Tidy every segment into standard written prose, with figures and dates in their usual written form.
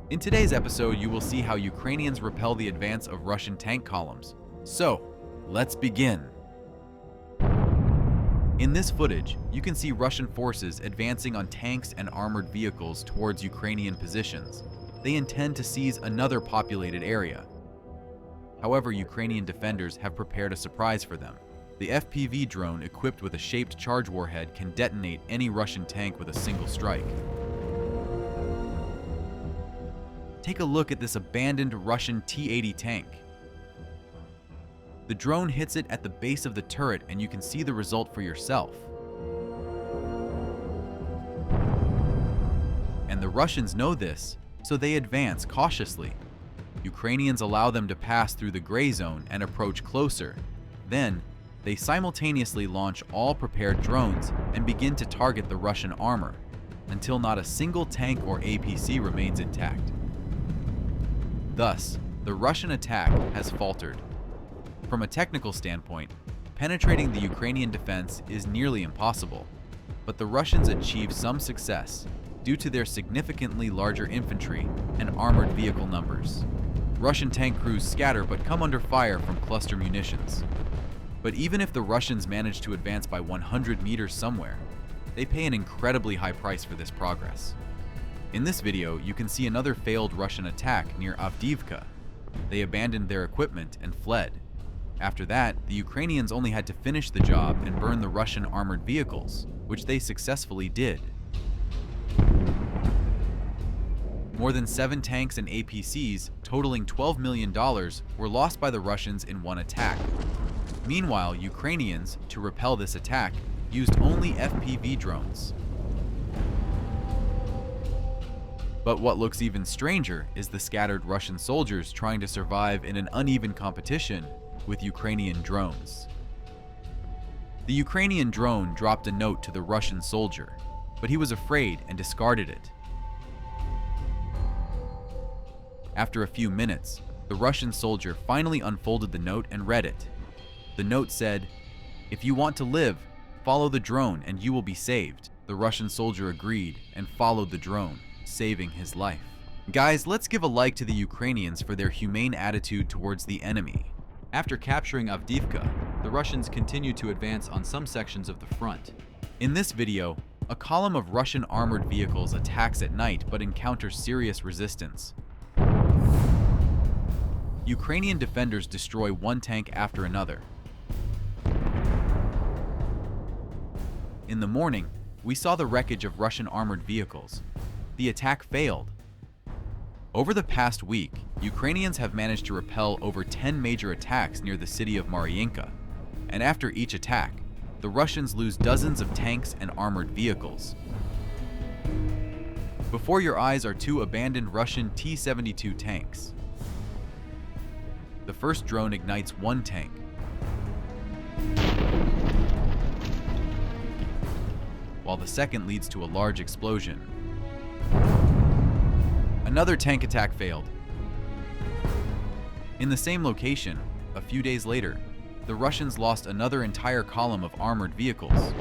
In today's episode, you will see how Ukrainians repel the advance of Russian tank columns. So, let's begin. In this footage, you can see Russian forces advancing on tanks and armored vehicles towards Ukrainian positions. They intend to seize another populated area. However, Ukrainian defenders have prepared a surprise for them. The FPV drone equipped with a shaped charge warhead can detonate any Russian tank with a single strike. Take a look at this abandoned Russian T-80 tank. The drone hits it at the base of the turret and you can see the result for yourself. And the Russians know this, so they advance cautiously. Ukrainians allow them to pass through the gray zone and approach closer. Then, they simultaneously launch all prepared drones and begin to target the Russian armor, until not a single tank or APC remains intact. Thus, the Russian attack has faltered. From a technical standpoint, penetrating the Ukrainian defense is nearly impossible, but the Russians achieve some success due to their significantly larger infantry and armored vehicle numbers. Russian tank crews scatter but come under fire from cluster munitions. But even if the Russians manage to advance by 100 meters somewhere, they pay an incredibly high price for this progress. In this video, you can see another failed Russian attack near Avdiivka. They abandoned their equipment and fled. After that, the Ukrainians only had to finish the job and burn the Russian armored vehicles, which they successfully did. More than 7 tanks and APCs, totaling $12 million, were lost by the Russians in one attack. Meanwhile, Ukrainians, to repel this attack, used only FPV drones. But what looks even stranger is the scattered Russian soldiers trying to survive in an uneven competition with Ukrainian drones. The Ukrainian drone dropped a note to the Russian soldier, but he was afraid and discarded it. After a few minutes, the Russian soldier finally unfolded the note and read it. The note said, "If you want to live, follow the drone and you will be saved." The Russian soldier agreed and followed the drone, saving his life. Guys, let's give a like to the Ukrainians for their humane attitude towards the enemy. After capturing Avdiivka, the Russians continued to advance on some sections of the front. In this video, a column of Russian armored vehicles attacks at night but encounters serious resistance. Ukrainian defenders destroy one tank after another. In the morning, we saw the wreckage of Russian armored vehicles. The attack failed. Over the past week, Ukrainians have managed to repel over 10 major attacks near the city of Mariinka, and after each attack, the Russians lose dozens of tanks and armored vehicles. Before your eyes are 2 abandoned Russian T-72 tanks. The first drone ignites one tank. While the second leads to a large explosion. Another tank attack failed. In the same location, a few days later, the Russians lost another entire column of armored vehicles.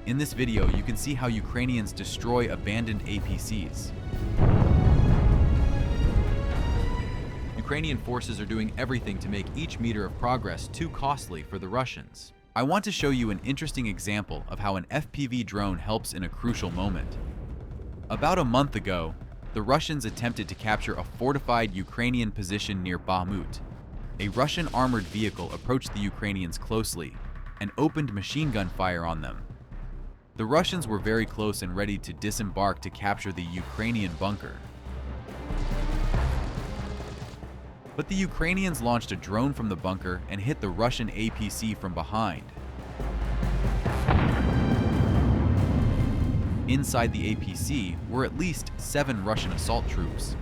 In this video, you can see how Ukrainians destroy abandoned APCs. Ukrainian forces are doing everything to make each meter of progress too costly for the Russians. I want to show you an interesting example of how an FPV drone helps in a crucial moment. About a month ago, the Russians attempted to capture a fortified Ukrainian position near Bakhmut. A Russian armored vehicle approached the Ukrainians closely and opened machine gun fire on them. The Russians were very close and ready to disembark to capture the Ukrainian bunker. But the Ukrainians launched a drone from the bunker and hit the Russian APC from behind. Inside the APC were at least 7 Russian assault troops.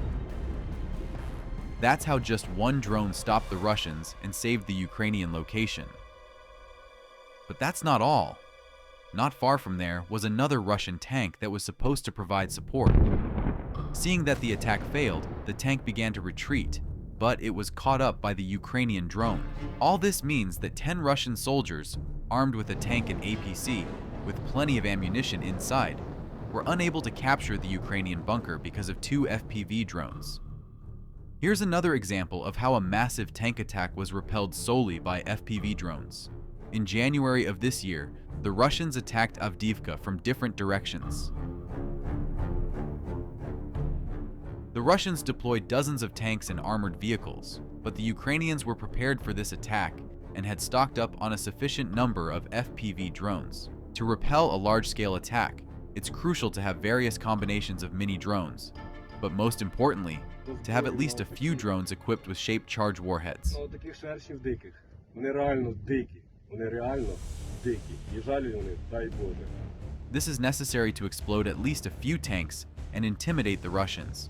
That's how just one drone stopped the Russians and saved the Ukrainian location. But that's not all. Not far from there was another Russian tank that was supposed to provide support. Seeing that the attack failed, the tank began to retreat, but it was caught up by the Ukrainian drone. All this means that 10 Russian soldiers, armed with a tank and APC, with plenty of ammunition inside, were unable to capture the Ukrainian bunker because of 2 FPV drones. Here's another example of how a massive tank attack was repelled solely by FPV drones. In January of this year, the Russians attacked Avdiivka from different directions. The Russians deployed dozens of tanks and armored vehicles, but the Ukrainians were prepared for this attack and had stocked up on a sufficient number of FPV drones. To repel a large-scale attack, it's crucial to have various combinations of mini drones, but most importantly, to have at least a few drones equipped with shaped charge warheads. This is necessary to explode at least a few tanks and intimidate the Russians.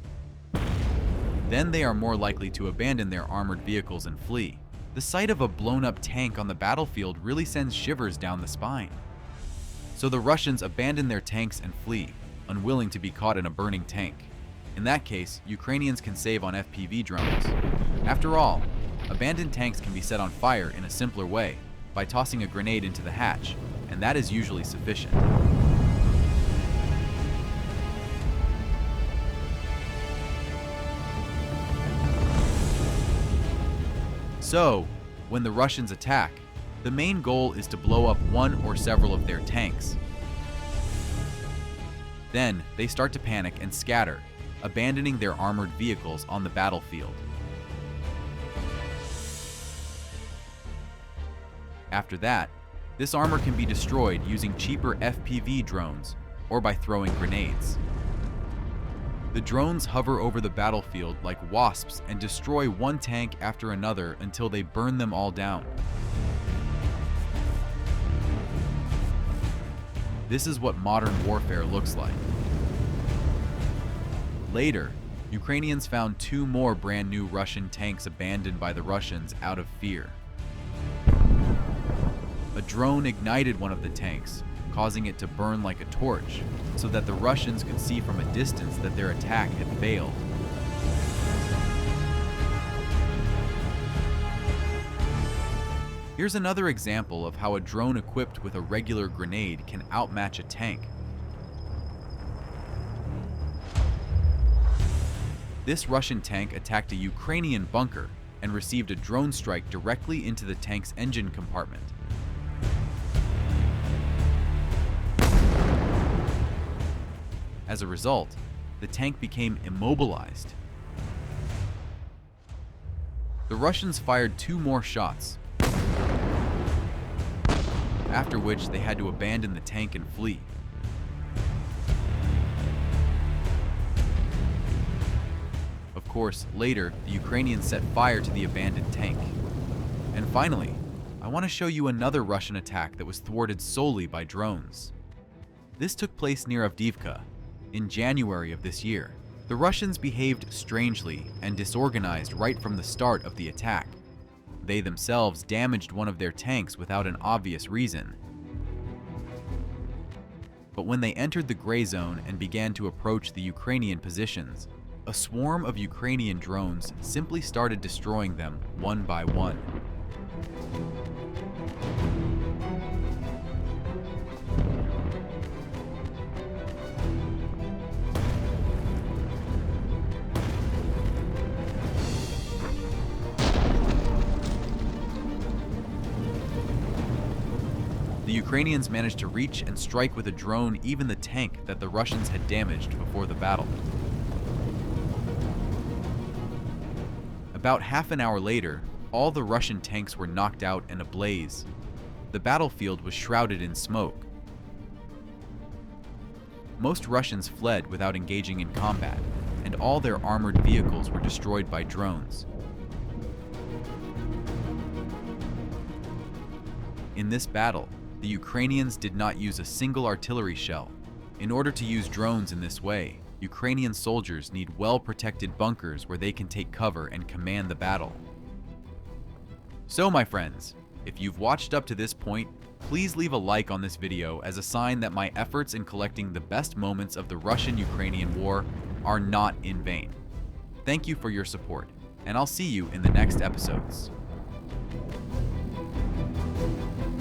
Then they are more likely to abandon their armored vehicles and flee. The sight of a blown-up tank on the battlefield really sends shivers down the spine. So the Russians abandon their tanks and flee, unwilling to be caught in a burning tank. In that case, Ukrainians can save on FPV drones. After all, abandoned tanks can be set on fire in a simpler way, by tossing a grenade into the hatch, and that is usually sufficient. So, when the Russians attack, the main goal is to blow up one or several of their tanks. Then, they start to panic and scatter, abandoning their armored vehicles on the battlefield. After that, this armor can be destroyed using cheaper FPV drones or by throwing grenades. The drones hover over the battlefield like wasps and destroy one tank after another until they burn them all down. This is what modern warfare looks like. Later, Ukrainians found 2 more brand new Russian tanks abandoned by the Russians out of fear. A drone ignited one of the tanks, causing it to burn like a torch, so that the Russians could see from a distance that their attack had failed. Here's another example of how a drone equipped with a regular grenade can outmatch a tank. This Russian tank attacked a Ukrainian bunker and received a drone strike directly into the tank's engine compartment. As a result, the tank became immobilized. The Russians fired 2 more shots, after which they had to abandon the tank and flee. Of course, later, the Ukrainians set fire to the abandoned tank. And finally, I want to show you another Russian attack that was thwarted solely by drones. This took place near Avdiivka in January of this year. The Russians behaved strangely and disorganized right from the start of the attack. They themselves damaged one of their tanks without an obvious reason. But when they entered the gray zone and began to approach the Ukrainian positions, a swarm of Ukrainian drones simply started destroying them one by one. The Ukrainians managed to reach and strike with a drone even the tank that the Russians had damaged before the battle. About half an hour later, all the Russian tanks were knocked out and ablaze. The battlefield was shrouded in smoke. Most Russians fled without engaging in combat, and all their armored vehicles were destroyed by drones. In this battle, the Ukrainians did not use a single artillery shell. In order to use drones in this way, Ukrainian soldiers need well-protected bunkers where they can take cover and command the battle. So my friends, if you've watched up to this point, please leave a like on this video as a sign that my efforts in collecting the best moments of the Russian-Ukrainian war are not in vain. Thank you for your support, and I'll see you in the next episodes.